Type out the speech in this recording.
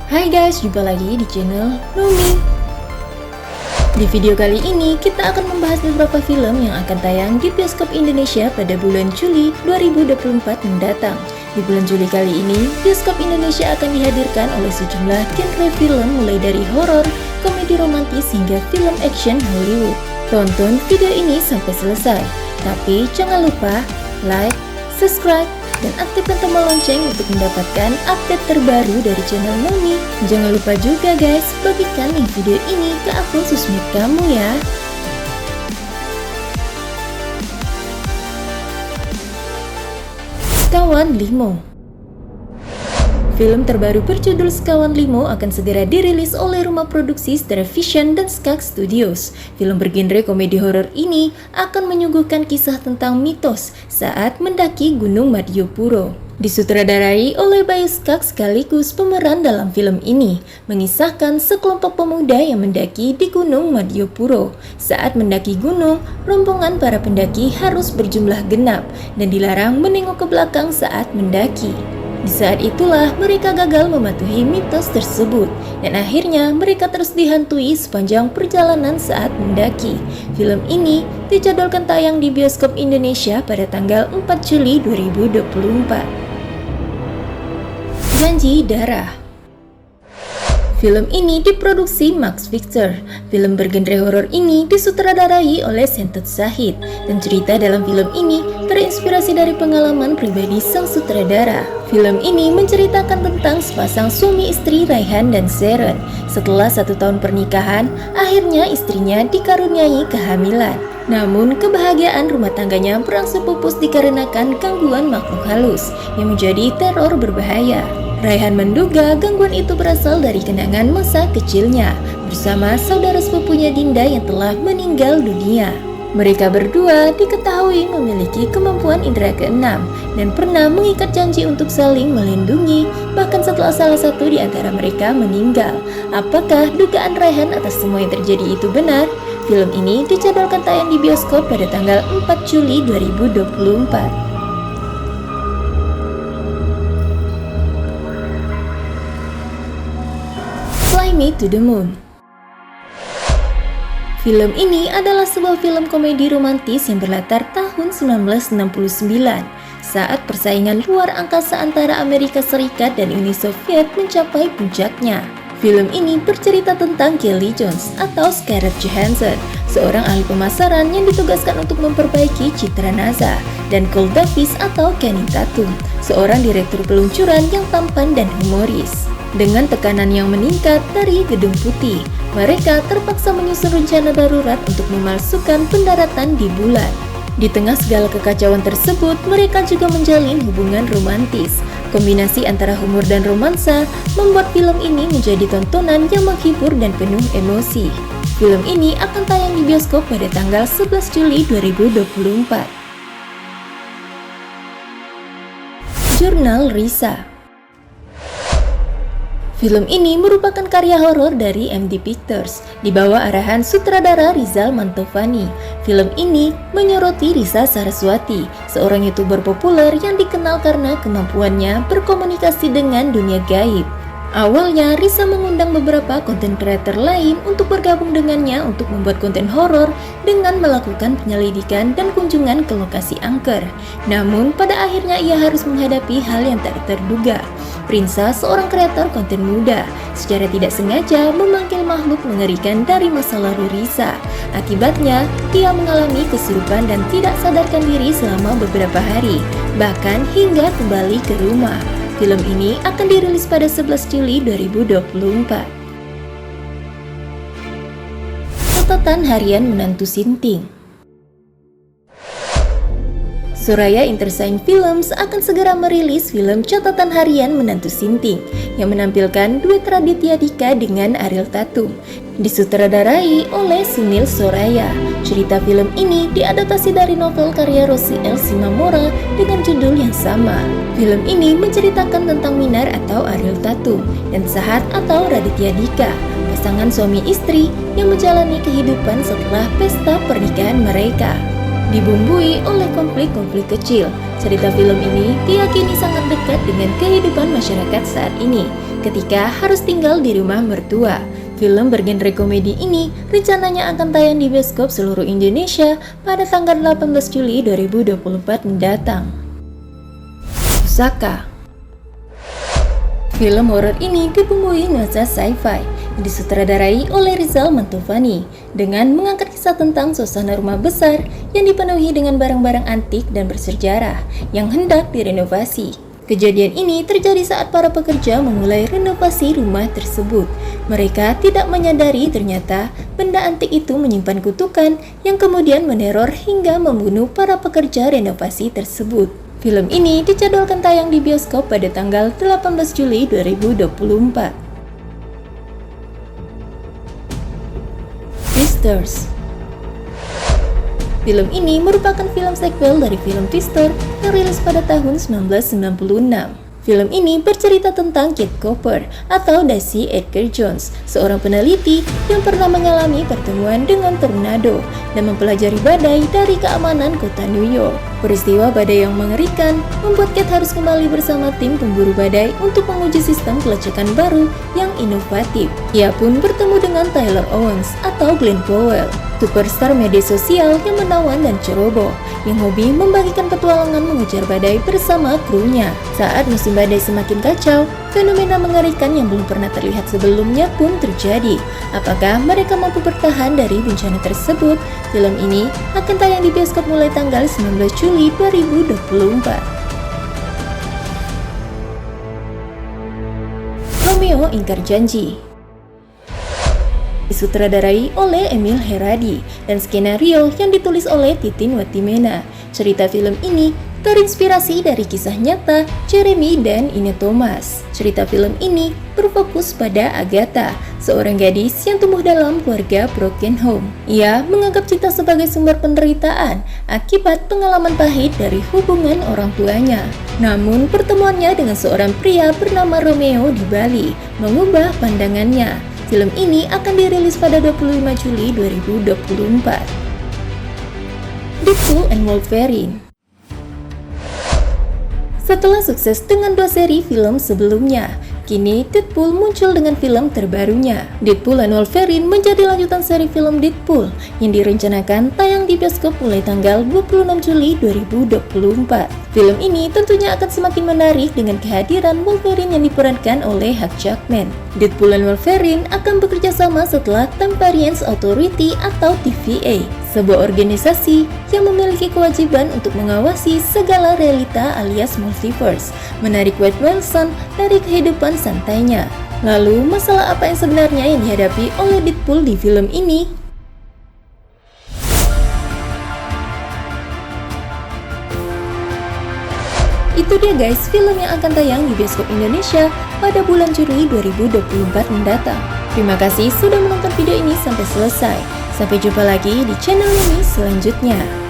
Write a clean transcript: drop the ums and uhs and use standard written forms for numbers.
Hai guys, jumpa lagi di channel Numi. Di video kali ini kita akan membahas beberapa film yang akan tayang di bioskop Indonesia pada bulan Juli 2024 mendatang. Di bulan Juli kali ini, bioskop Indonesia akan dihadirkan oleh sejumlah genre film mulai dari horor, komedi romantis hingga film action Hollywood. Tonton video ini sampai selesai. Tapi jangan lupa like, subscribe, dan aktifkan tombol lonceng untuk mendapatkan update terbaru dari channel Numi. Jangan lupa juga guys, bagikan link video ini ke akun sosmed kamu ya. Sekawan Limo. Film terbaru berjudul Sekawan Limo akan segera dirilis oleh rumah produksi SteraVision dan Skak Studios. Film bergenre komedi horor ini akan menyuguhkan kisah tentang mitos saat mendaki Gunung Madiopuro. Disutradarai oleh Bayu Skak sekaligus pemeran dalam film ini, mengisahkan sekelompok pemuda yang mendaki di Gunung Madiopuro. Saat mendaki gunung, rombongan para pendaki harus berjumlah genap dan dilarang menengok ke belakang saat mendaki. Di saat itulah mereka gagal mematuhi mitos tersebut dan akhirnya mereka terus dihantui sepanjang perjalanan saat mendaki. Film ini dijadwalkan tayang di bioskop Indonesia pada tanggal 4 Juli 2024. Janji Darah. Film ini diproduksi Max Picture. Film bergenre horor ini disutradarai oleh Sentot Syahid dan cerita dalam film ini terinspirasi dari pengalaman pribadi sang sutradara. Film ini menceritakan tentang sepasang suami istri Raihan dan Sharon. Setelah 1 tahun pernikahan, akhirnya istrinya dikaruniai kehamilan. Namun kebahagiaan rumah tangganya berangsur pupus dikarenakan gangguan makhluk halus yang menjadi teror berbahaya. Raihan menduga gangguan itu berasal dari kenangan masa kecilnya bersama saudara sepupunya Dinda yang telah meninggal dunia. Mereka berdua diketahui memiliki kemampuan indera keenam dan pernah mengikat janji untuk saling melindungi bahkan setelah salah satu di antara mereka meninggal. Apakah dugaan Raihan atas semua yang terjadi itu benar? Film ini dijadwalkan tayang di bioskop pada tanggal 4 Juli 2024. Fly Me to the Moon. Film ini adalah sebuah film komedi romantis yang berlatar tahun 1969 saat persaingan luar angkasa antara Amerika Serikat dan Uni Soviet mencapai puncaknya. Film ini bercerita tentang Kelly Jones atau Scarlett Johansson, seorang ahli pemasaran yang ditugaskan untuk memperbaiki citra NASA, dan Cole Davis atau Channing Tatum, seorang direktur peluncuran yang tampan dan humoris. Dengan tekanan yang meningkat dari Gedung Putih, mereka terpaksa menyusun rencana darurat untuk memalsukan pendaratan di bulan. Di tengah segala kekacauan tersebut, mereka juga menjalin hubungan romantis. Kombinasi antara humor dan romansa membuat film ini menjadi tontonan yang menghibur dan penuh emosi. Film ini akan tayang di bioskop pada tanggal 11 Juli 2024. Jurnal Risa. Film ini merupakan karya horor dari MD Pictures di bawah arahan sutradara Rizal Mantovani. Film ini menyoroti Risa Saraswati, seorang YouTuber populer yang dikenal karena kemampuannya berkomunikasi dengan dunia gaib. Awalnya, Risa mengundang beberapa konten kreator lain untuk bergabung dengannya untuk membuat konten horor dengan melakukan penyelidikan dan kunjungan ke lokasi angker. Namun, pada akhirnya ia harus menghadapi hal yang tak terduga. Prinsa, seorang kreator konten muda, secara tidak sengaja memanggil makhluk mengerikan dari masa lalu Risa. Akibatnya, ia mengalami kesurupan dan tidak sadarkan diri selama beberapa hari, bahkan hingga kembali ke rumah. Film ini akan dirilis pada 11 Juli 2024. Catatan Harian Menantu Sinting. Suraya Intersign Films akan segera merilis film Catatan Harian Menantu Sinting yang menampilkan duet Raditya Dika dengan Ariel Tatum. Disutradarai oleh Sunil Soraya. Cerita film ini diadaptasi dari novel karya Rosi L. Simamora dengan judul yang sama. Film ini menceritakan tentang Minar atau Ariel Tatum dan Sahat atau Raditya Dika, pasangan suami istri yang menjalani kehidupan setelah pesta pernikahan mereka. Dibumbui oleh konflik-konflik kecil, cerita film ini diyakini sangat dekat dengan kehidupan masyarakat saat ini. ketika harus tinggal di rumah mertua. Film bergenre komedi ini rencananya akan tayang di bioskop seluruh Indonesia pada tanggal 18 Juli 2024 mendatang. Pusaka. Film horor ini dibumbui nuansa sci-fi yang disutradarai oleh Rizal Mantovani dengan mengangkat kisah tentang suasana rumah besar yang dipenuhi dengan barang-barang antik dan bersejarah yang hendak direnovasi. Kejadian ini terjadi saat para pekerja memulai renovasi rumah tersebut. Mereka tidak menyadari ternyata benda antik itu menyimpan kutukan yang kemudian meneror hingga membunuh para pekerja renovasi tersebut. Film ini dijadwalkan tayang di bioskop pada tanggal 18 Juli 2024. Twisters. Film ini merupakan film sequel dari film Twister yang rilis pada tahun 1996. Film ini bercerita tentang Kate Cooper atau Daisy Edgar Jones, seorang peneliti yang pernah mengalami pertemuan dengan tornado dan mempelajari badai dari keamanan kota New York. Peristiwa badai yang mengerikan membuat Kate harus kembali bersama tim pemburu badai untuk menguji sistem pelacakan baru yang inovatif. Ia pun bertemu dengan Tyler Owens atau Glenn Powell, superstar media sosial yang menawan dan ceroboh, yang hobi membagikan petualangan mengejar badai bersama krunya. Saat musim badai semakin kacau, fenomena mengerikan yang belum pernah terlihat sebelumnya pun terjadi. Apakah mereka mampu bertahan dari bencana tersebut? Film ini akan tayang di bioskop mulai tanggal 19 Juli 2024. Romeo Ingkar Janji disutradarai oleh Emil Heradi dan skenario yang ditulis oleh Titin Watimena. Cerita film ini terinspirasi dari kisah nyata Jeremy dan Ine Thomas. Cerita film ini berfokus pada Agatha, seorang gadis yang tumbuh dalam keluarga broken home. Ia menganggap cinta sebagai sumber penderitaan akibat pengalaman pahit dari hubungan orang tuanya. Namun pertemuannya dengan seorang pria bernama Romeo di Bali mengubah pandangannya. Film ini akan dirilis pada 25 Juli 2024. Deadpool and Wolverine. Setelah sukses dengan 2 seri film sebelumnya, kini Deadpool muncul dengan film terbarunya. Deadpool and Wolverine menjadi lanjutan seri film Deadpool yang direncanakan tayang di bioskop mulai tanggal 26 Juli 2024. Film ini tentunya akan semakin menarik dengan kehadiran Wolverine yang diperankan oleh Hugh Jackman. Deadpool and Wolverine akan bekerja sama setelah Time Variance Authority atau TVA, sebuah organisasi yang memiliki kewajiban untuk mengawasi segala realita alias multiverse, menarik Wade Wilson dari kehidupan santainya. Lalu, masalah apa yang sebenarnya yang dihadapi oleh Deadpool di film ini? Itu dia guys, film yang akan tayang di bioskop Indonesia pada bulan Juli 2024 mendatang. Terima kasih sudah menonton video ini sampai selesai. Sampai jumpa lagi di channel ini selanjutnya.